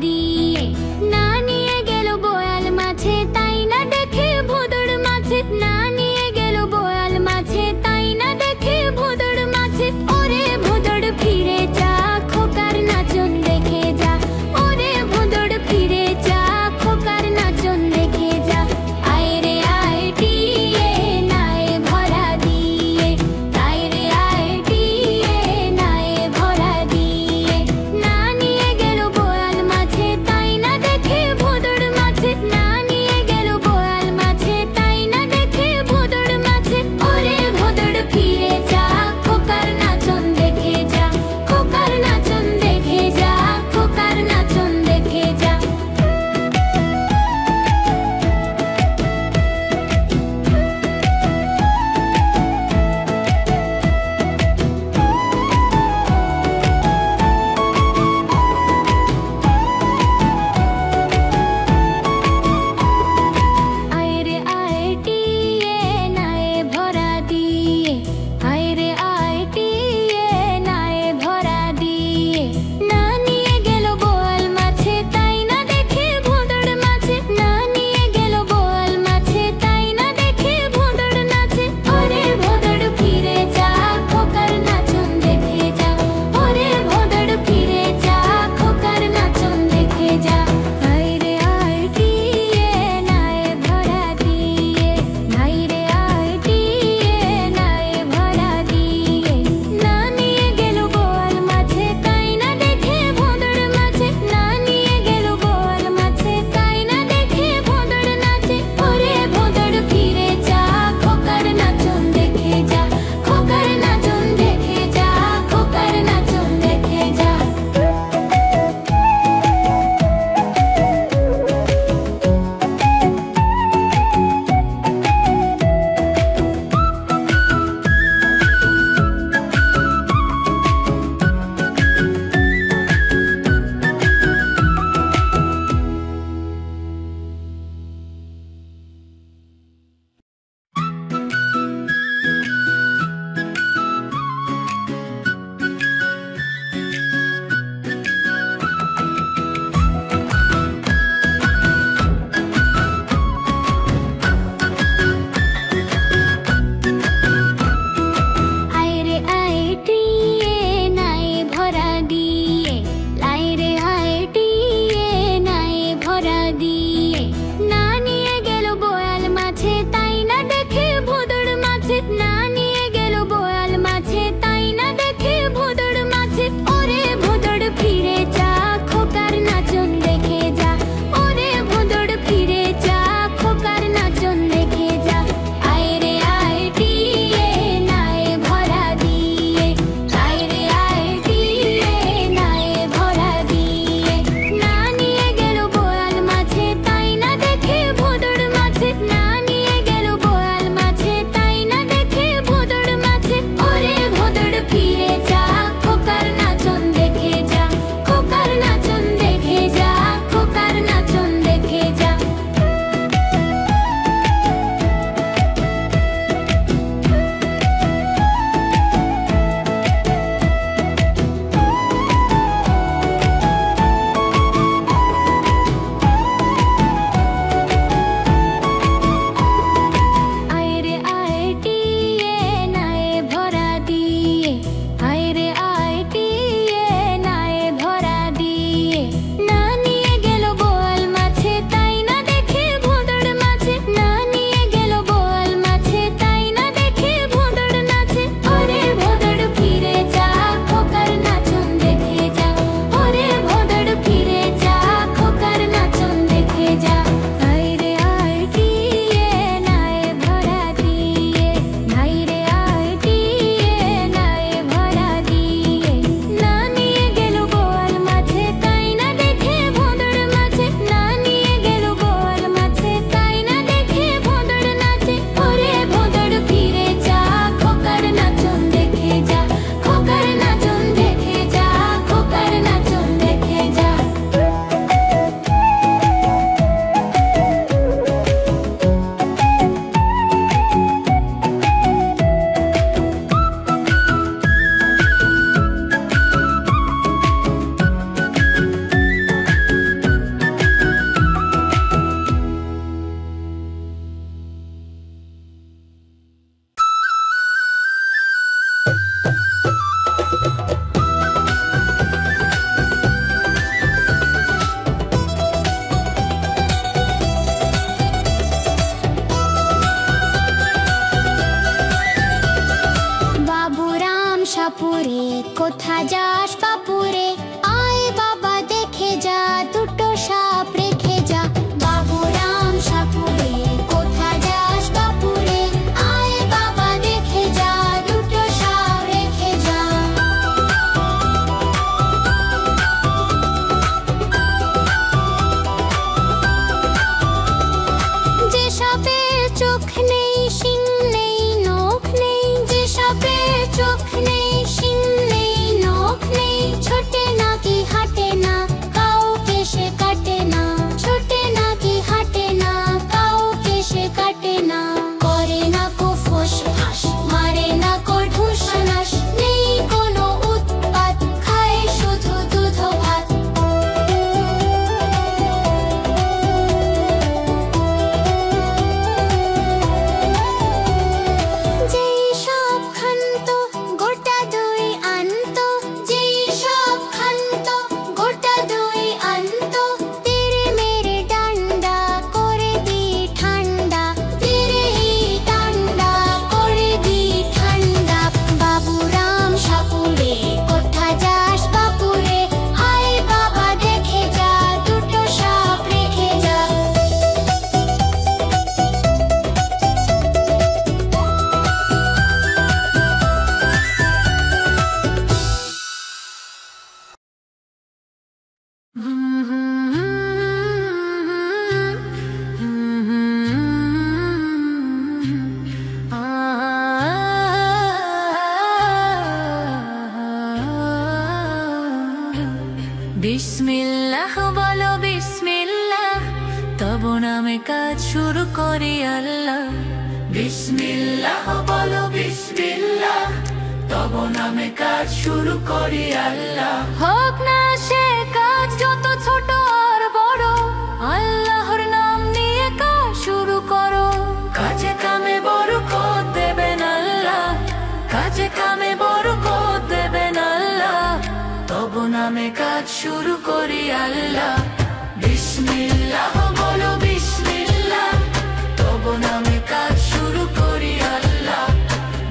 দিয়ে। না নিয়ে গেল বোয়াল মাছে, তাই না দেখে ভোঁদড় মাছে। না নিয়ে গেল বোয়াল মাছে, তাই না দেখে ভোঁদড় মাছে। ওরে ভোঁদড় ফিরে যা, খোকার নাচন দেখে যা। ওরে ভোঁদড় ফিরে যা, খোকার নাচন দেখে যা। আয় রে আয় টিয়ে, নায়ে ভরা দিয়ে। আয় রে আয় টিয়ে, নায়ে ভরা দিয়ে। না নিয়ে গেল বোয়াল মাছে, বিসমিল্লাহ বলো বিসমিল্লাহ, তব নামে কাজ শুরু করি আল্লাহ। বিসমিল্লাহ বলো বিসমিল্লাহ, তব নামে কাজ শুরু করি আল্লাহ। হোক না সে কাজ যত ছোট আর বড়, আল্লাহর নাম নিয়ে কাজ শুরু করো। কাজে কামে বরকত দেবেন আল্লাহ, কাজে কামে বরকত দেবেন আল্লাহ। তব নামে কাজ শুরু করি আল্লাহ। বিসমিল্লাহ বলো বিসমিল্লাহ, তব নামে কাজ শুরু করি আল্লাহ।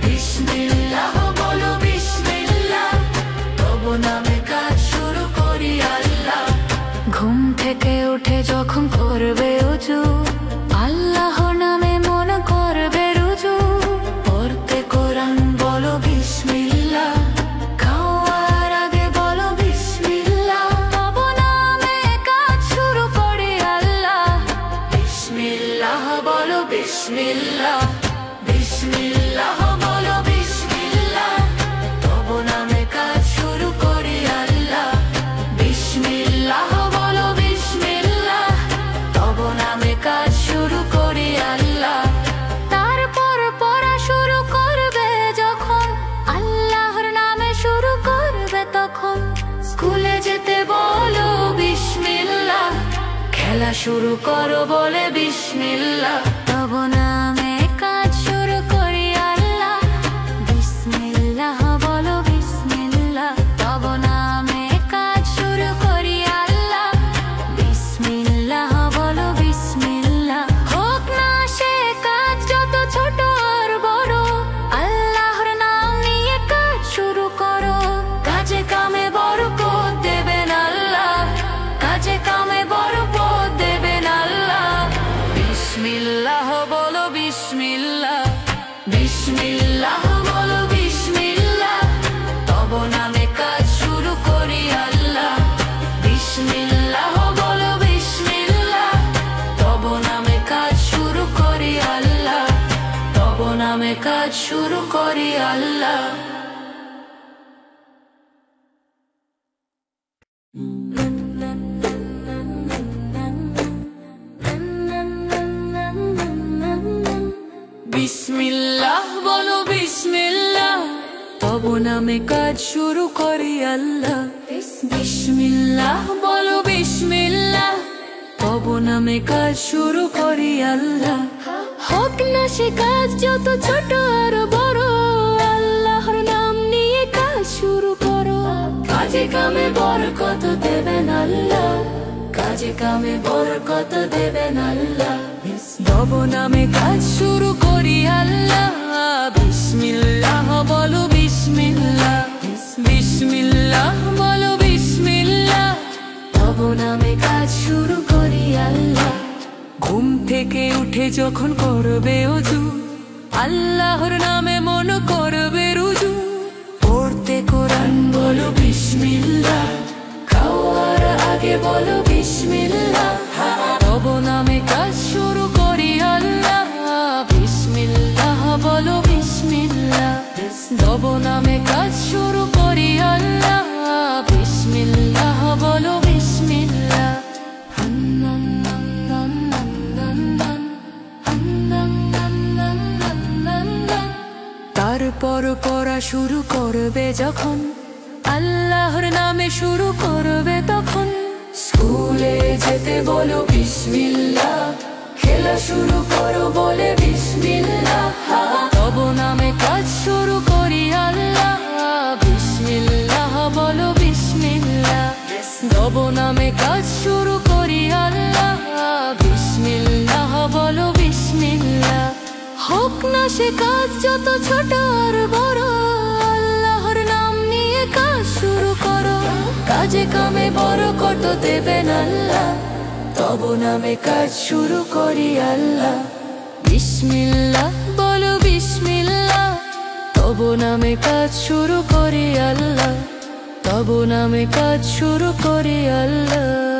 বিসমিল্লাহ বলো বিসমিল্লাহ, তব নামে কাজ শুরু করি আল্লাহ। ঘুম থেকে উঠে যখন করবে উজু, আল্লাহর নামে মন করবে রুজু। পড়তে কোরআন বলো বিসমিল্লাহ, খাওয়ার আগে বলো বিসমিল্লাহ। তব নামে কাজ শুরু করি আল্লাহ। বিসমিল্লাহ বলো বিসমিল্লাহ, বিসমিল্লাহ বলো বিসমিল্লাহ, তব নামে কাজ শুরু করি আল্লাহ। বিসমিল্লাহ বলো বিসমিল্লাহ, তব নামে কাজ শুরু করি আল্লাহ। তারপর পড়া শুরু করবে যখন, আল্লাহর নামে শুরু করবে তখন। স্কুলে যেতে বলো বিসমিল্লাহ, খেলা শুরু করো বলে বিসমিল্লাহ। তব নামে কাজ শুরু করি আল্লাহ। বিসমিল্লাহ বলো বিসমিল্লাহ, তব নামে কাজ শুরু করি আল্লাহ। বিসমিল্লাহ বলো বিসমিল্লাহ, হোক না সে কাজ যত ছোট আর বড়, আল্লাহর নাম নিয়ে কাজ শুরু করো। কাজে কামে বরকত দেবেন আল্লাহ, কাজে কামে বরকত দেবেন আল্লাহ। বিসমিল্লাহ বলো বিসমিল্লাহ, বিসমিল্লাহ বলো বিসমিল্লাহ, তব নামে কাজ শুরু করি আল্লাহ। বিসমিল্লাহ বলো বিসমিল্লাহ, তব নামে কাজ শুরু করি আল্লাহ। তব নামে কাজ শুরু করি আল্লাহ। বিসমিল্লাহ বলো বিসমিল্লাহ, তব নামে কাজ শুরু করি আল্লাহ। বিসমিল্লাহ বলো বিসমিল্লাহ, তব নামে কাজ শুরু করি আল্লাহ। হোক না সে কাজ যত ছোট আর বড়, আল্লাহর নাম নিয়ে কাজ শুরু করো। কাজে কামে বরকত দেবেন আল্লাহ, কাজে কামে বরকত দেবেন আল্লাহ। তব নামে কাজ শুরু করি আল্লাহ। বিসমিল্লাহ বলো বিসমিল্লাহ, বিসমিল্লাহ বলো বিসমিল্লাহ, তব নামে কাজ শুরু করি আল্লাহ। ঘুম থেকে উঠে যখন করবে উজু, আল্লাহর নামে মন করবে রুজু। পড়তে কোরআন বলো বিসমিল্লাহ, খাওয়ার আগে বলো বিসমিল্লাহ। তব নামে কাজ শুরু করি আল্লাহ। বিসমিল্লাহ বলো বিসমিল্লাহ, তব নামে কাজ শুরু করি আল্লাহ। বিসমিল্লাহ বলো বিসমিল্লাহ। তারপর পড়া শুরু করবে যখন, আল্লাহর নামে শুরু করবে তখন। স্কুলে যেতে বলো বিসমিল্লাহ, খেলা শুরু করো বলে বিসমিল্লাহ। তব নামে কাজ শুরু করি আল্লাহ। বিসমিল্লাহ বলো বিসমিল্লাহ, তব নামে কাজ শুরু করি আল্লাহ। বিসমিল্লাহ বলো বিসমিল্লাহ, হোক না সে কাজ যত ছোট আর বড়, আল্লাহর নাম নিয়ে কাজ শুরু করো। কাজে কামে বরকত দেবেন আল্লাহ, তব নামে কাজ শুরু করি আল্লাহ। বিসমিল্লাহ বলো বিসমিল্লাহ, তব নামে কাজ শুরু করি আল্লাহ। তব নামে কাজ শুরু করি আল্লাহ।